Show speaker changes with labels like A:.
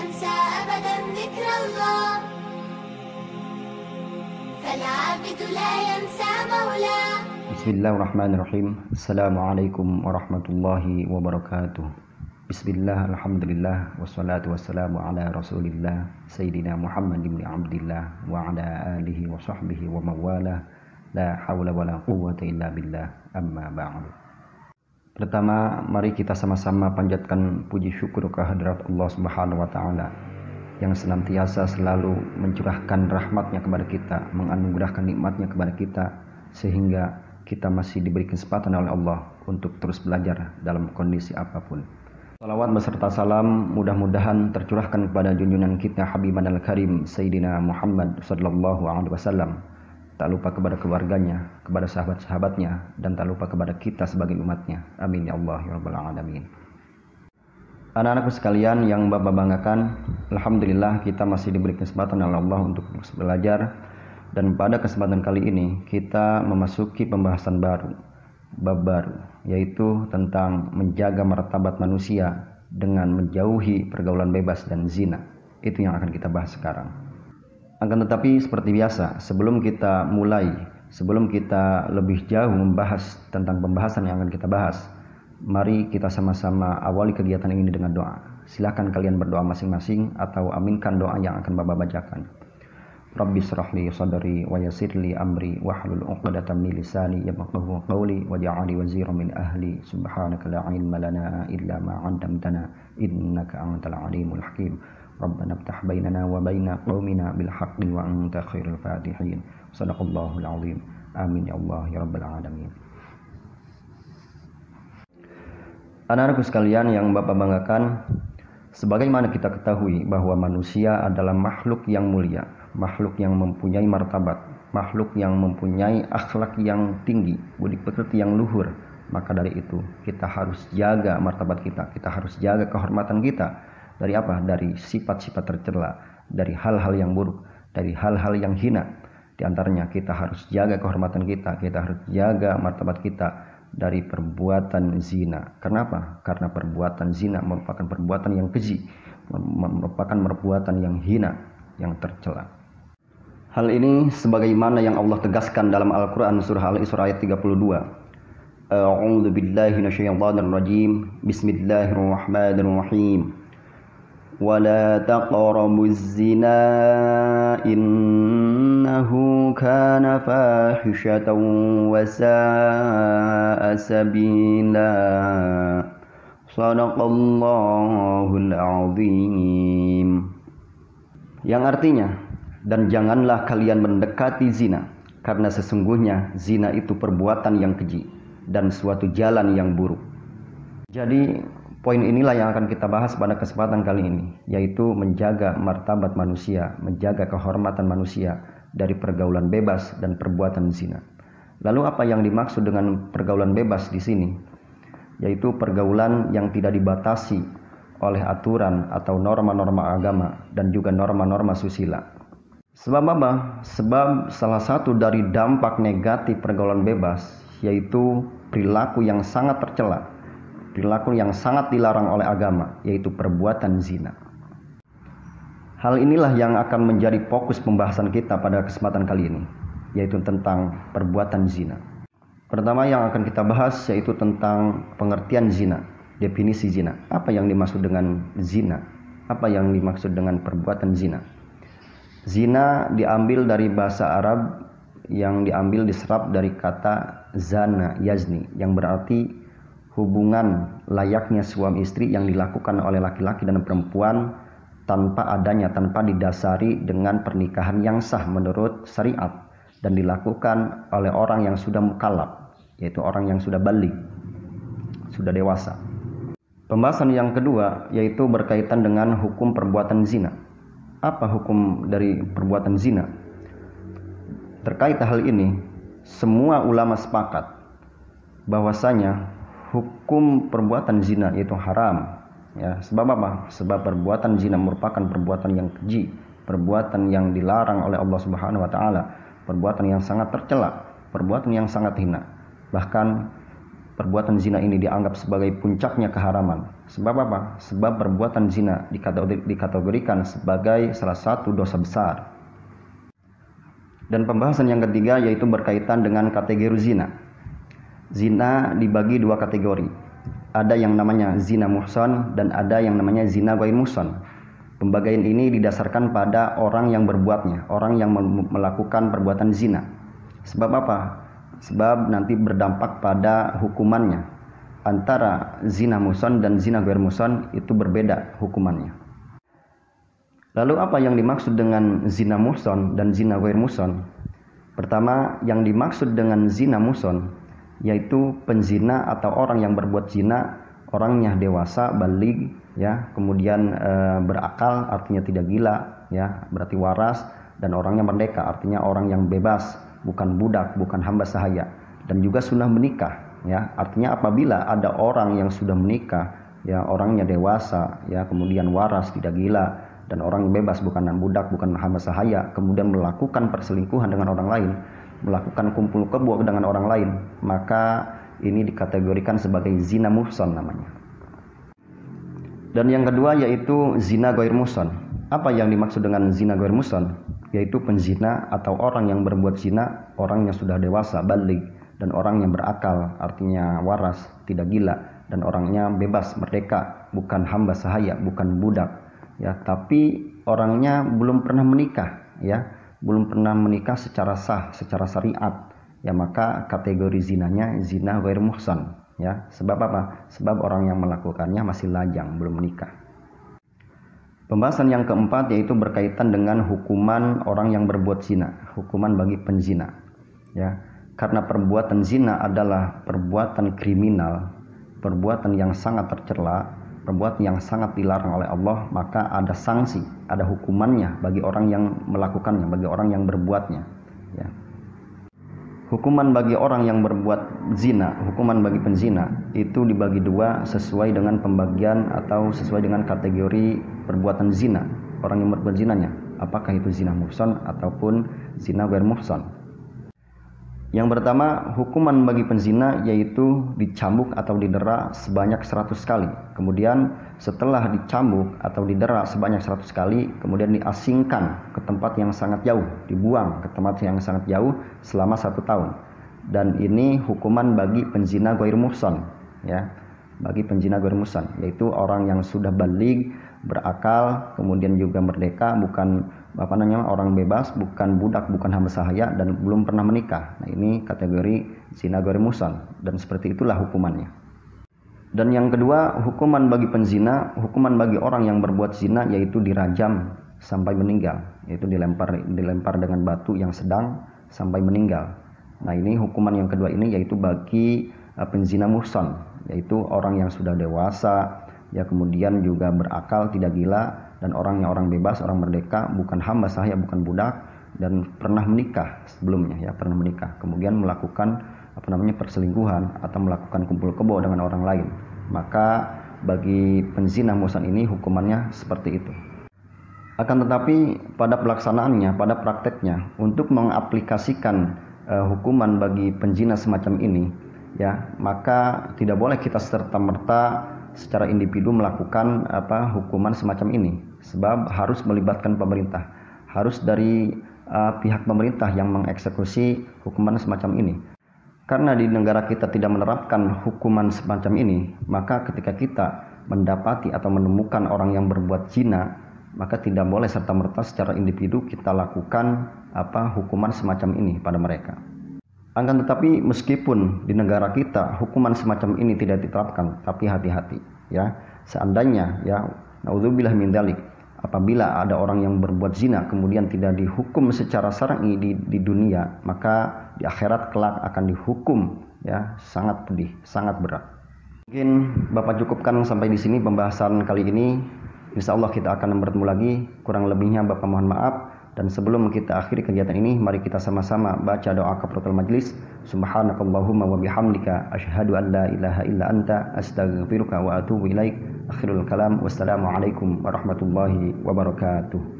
A: ينسى أبدا ذكر الله، فالعابد لا ينسى مولاه.
B: Bismillahirrahmanirrahim. Assalamualaikum warahmatullahi wabarakatuh. Bismillah, alhamdulillah, wassalatu wassalamu ala rasulillah Sayyidina Muhammad ibn Abdillah wa ala alihi wa sahbihi wa mawala. La hawla wa la quwwata illa billah, amma ba'du. Pertama, mari kita sama-sama panjatkan puji syukur kehadirat Allah Subhanahu wa ta'ala yang senantiasa selalu mencurahkan rahmatnya kepada kita, menganugerahkan nikmatnya kepada kita, sehingga kita masih diberi kesempatan oleh Allah untuk terus belajar dalam kondisi apapun. Salawat beserta salam mudah-mudahan tercurahkan kepada junjungan kita Habiban al-Karim Sayyidina Muhammad sallallahu alaihi wasallam. Tak lupa kepada keluarganya, kepada sahabat-sahabatnya, dan tak lupa kepada kita sebagai umatnya. Amin ya Allah ya Rabbal Alamin. Anak-anakku sekalian yang Bapak banggakan, alhamdulillah kita masih diberi kesempatan oleh Allah untuk terus belajar. Dan pada kesempatan kali ini kita memasuki pembahasan baru, bab baru, yaitu tentang menjaga martabat manusia dengan menjauhi pergaulan bebas dan zina. Itu yang akan kita bahas sekarang. Akan tetapi seperti biasa, sebelum kita lebih jauh membahas tentang pembahasan yang akan kita bahas, mari kita sama-sama awali kegiatan ini dengan doa. Silakan kalian berdoa masing-masing atau aminkan doa yang akan Bapak bacakan. Rabbi shrah li sadri wa yassir li amri wahlul 'uqdatam min lisani yafqahu qawli waj'alni waziran min ahli subhanaka la 'ilma lana illa ma 'allamtana innaka antal 'alimul hakim. Rabbana iftah bainana wa baina qaumina bil haqqi wa anta khairul fatihin. Shadaqallahul 'azim. Amin ya Allah ya rabbal alamin. Anak-anakku sekalian yang Bapak banggakan, sebagaimana kita ketahui bahwa manusia adalah makhluk yang mulia, makhluk yang mempunyai martabat, makhluk yang mempunyai akhlak yang tinggi, budi pekerti yang luhur. Maka dari itu kita harus jaga martabat kita, kita harus jaga kehormatan kita. Dari apa? Dari sifat-sifat tercela, dari hal-hal yang buruk, dari hal-hal yang hina. Di antaranya kita harus jaga kehormatan kita, kita harus jaga martabat kita dari perbuatan zina. Kenapa? Karena perbuatan zina merupakan perbuatan yang keji, merupakan perbuatan yang hina, yang tercela. Hal ini sebagaimana yang Allah tegaskan dalam Al-Quran surah Al-Isra ayat 32. A'udzu billahi minasyaitonir rajim. Bismillahirrahmanirrahim. Wala taqrabuz zina innahu kana fahishatan wa sa'a sabila. Shadaqallahul azim. Yang artinya, dan janganlah kalian mendekati zina, karena sesungguhnya zina itu perbuatan yang keji dan suatu jalan yang buruk. Jadi poin inilah yang akan kita bahas pada kesempatan kali ini, yaitu menjaga martabat manusia, menjaga kehormatan manusia dari pergaulan bebas dan perbuatan zina. Lalu apa yang dimaksud dengan pergaulan bebas di sini? Yaitu pergaulan yang tidak dibatasi oleh aturan atau norma-norma agama dan juga norma-norma susila. Sebab apa? Sebab salah satu dari dampak negatif pergaulan bebas yaitu perilaku yang sangat tercela, perilaku yang sangat dilarang oleh agama, yaitu perbuatan zina. Hal inilah yang akan menjadi fokus pembahasan kita pada kesempatan kali ini, yaitu tentang perbuatan zina. Pertama yang akan kita bahas yaitu tentang pengertian zina, definisi zina. Apa yang dimaksud dengan zina? Apa yang dimaksud dengan perbuatan zina? Zina diambil dari bahasa Arab yang diambil diserap dari kata zana yazni, yang berarti hubungan layaknya suami istri yang dilakukan oleh laki-laki dan perempuan tanpa didasari dengan pernikahan yang sah menurut syariat dan dilakukan oleh orang yang sudah mukallaf, yaitu orang yang sudah baligh, sudah dewasa. Pembahasan yang kedua yaitu berkaitan dengan hukum perbuatan zina. Apa hukum dari perbuatan zina? Terkait hal ini, semua ulama sepakat bahwasanya hukum perbuatan zina itu haram. Ya, sebab apa? Sebab perbuatan zina merupakan perbuatan yang keji, perbuatan yang dilarang oleh Allah Subhanahu wa taala, perbuatan yang sangat tercela, perbuatan yang sangat hina. Bahkan perbuatan zina ini dianggap sebagai puncaknya keharaman. Sebab apa? Sebab perbuatan zina dikategorikan sebagai salah satu dosa besar. Dan pembahasan yang ketiga yaitu berkaitan dengan kategori zina. Zina dibagi dua kategori. Ada yang namanya zina muhsan dan ada yang namanya zina ghair muhsan. Pembagian ini didasarkan pada orang yang berbuatnya, orang yang melakukan perbuatan zina. Sebab apa? Sebab nanti berdampak pada hukumannya. Antara zina muhsan dan zina ghair muhsan itu berbeda hukumannya. Lalu apa yang dimaksud dengan zina muhsan dan zina ghair muhsan? Pertama, yang dimaksud dengan zina muhsan yaitu penzina atau orang yang berbuat zina, orangnya dewasa, baligh, ya, kemudian berakal, artinya tidak gila, ya, berarti waras, dan orangnya merdeka, artinya orang yang bebas, bukan budak, bukan hamba sahaya, dan juga sudah menikah, ya, artinya apabila ada orang yang sudah menikah, ya, orangnya dewasa, ya, kemudian waras, tidak gila, dan orang yang bebas, bukan budak, bukan hamba sahaya, kemudian melakukan perselingkuhan dengan orang lain, melakukan kumpul kebo dengan orang lain, maka ini dikategorikan sebagai zina muhsan namanya. Dan yang kedua yaitu zina ghair muhsan. Apa yang dimaksud dengan zina ghair muhsan? Yaitu penzina atau orang yang berbuat zina, orang yang sudah dewasa, baligh, dan orang yang berakal, artinya waras, tidak gila, dan orangnya bebas, merdeka, bukan hamba sahaya, bukan budak, ya, tapi orangnya belum pernah menikah, ya, belum pernah menikah secara sah, secara syariat, ya, maka kategori zinanya zina ghair muhsan, ya. Sebab apa? Sebab orang yang melakukannya masih lajang, belum menikah. Pembahasan yang keempat yaitu berkaitan dengan hukuman orang yang berbuat zina, hukuman bagi penzina, ya. Karena perbuatan zina adalah perbuatan kriminal, perbuatan yang sangat tercela, perbuatan yang sangat dilarang oleh Allah, maka ada sanksi, ada hukumannya bagi orang yang melakukannya, bagi orang yang berbuatnya, ya. Hukuman bagi orang yang berbuat zina, hukuman bagi penzina itu dibagi dua sesuai dengan pembagian atau sesuai dengan kategori perbuatan zina, orang yang berbuat zinanya, apakah itu zina muhsan ataupun zina ghair muhsan. Yang pertama, hukuman bagi penzina yaitu dicambuk atau didera sebanyak 100 kali. Kemudian setelah dicambuk atau didera sebanyak 100 kali, kemudian diasingkan ke tempat yang sangat jauh, dibuang ke tempat yang sangat jauh selama 1 tahun. Dan ini hukuman bagi penzina ghair muhsan, ya. Bagi penzina ghair muhsan, yaitu orang yang sudah baligh, berakal, kemudian juga merdeka, bukan orang bebas, bukan budak, bukan hamba sahaya, dan belum pernah menikah. Nah, ini kategori zina ghair muhsan, dan seperti itulah hukumannya. Dan yang kedua, hukuman bagi penzina, hukuman bagi orang yang berbuat zina yaitu dirajam sampai meninggal, yaitu dilempar dengan batu yang sedang sampai meninggal. Nah, ini hukuman yang kedua ini yaitu bagi penzina muhsan, yaitu orang yang sudah dewasa, ya, kemudian juga berakal, tidak gila, dan orangnya orang bebas, orang merdeka, bukan hamba sahaya, bukan budak, dan pernah menikah sebelumnya, ya, pernah menikah, kemudian melakukan perselingkuhan atau melakukan kumpul kebo dengan orang lain, maka bagi penzina muhsan ini hukumannya seperti itu. Akan tetapi pada pelaksanaannya, pada prakteknya, untuk mengaplikasikan hukuman bagi penzina semacam ini, ya, maka tidak boleh kita serta-merta secara individu melakukan hukuman semacam ini, sebab harus melibatkan pemerintah, harus dari pihak pemerintah yang mengeksekusi hukuman semacam ini. Karena di negara kita tidak menerapkan hukuman semacam ini, maka ketika kita mendapati atau menemukan orang yang berbuat zina, maka tidak boleh serta-merta secara individu kita lakukan hukuman semacam ini pada mereka. Akan tetapi meskipun di negara kita hukuman semacam ini tidak diterapkan, tapi hati-hati, ya. Seandainya, ya, naudzubillah min dzalik, apabila ada orang yang berbuat zina kemudian tidak dihukum secara syar'i di dunia, maka di akhirat kelak akan dihukum, ya, sangat pedih, sangat berat. Mungkin Bapak cukupkan sampai di sini pembahasan kali ini. Insyaallah kita akan bertemu lagi. Kurang lebihnya Bapak mohon maaf. Dan sebelum kita akhiri kegiatan ini, mari kita sama-sama baca doa kafaratul majlis. Subhanakallahumma wa bihamdika asyhadu an la ilaha illa anta astaghfiruka wa atubu ilaik. Akhirul kalam. Wassalamualaikum warahmatullahi wabarakatuh.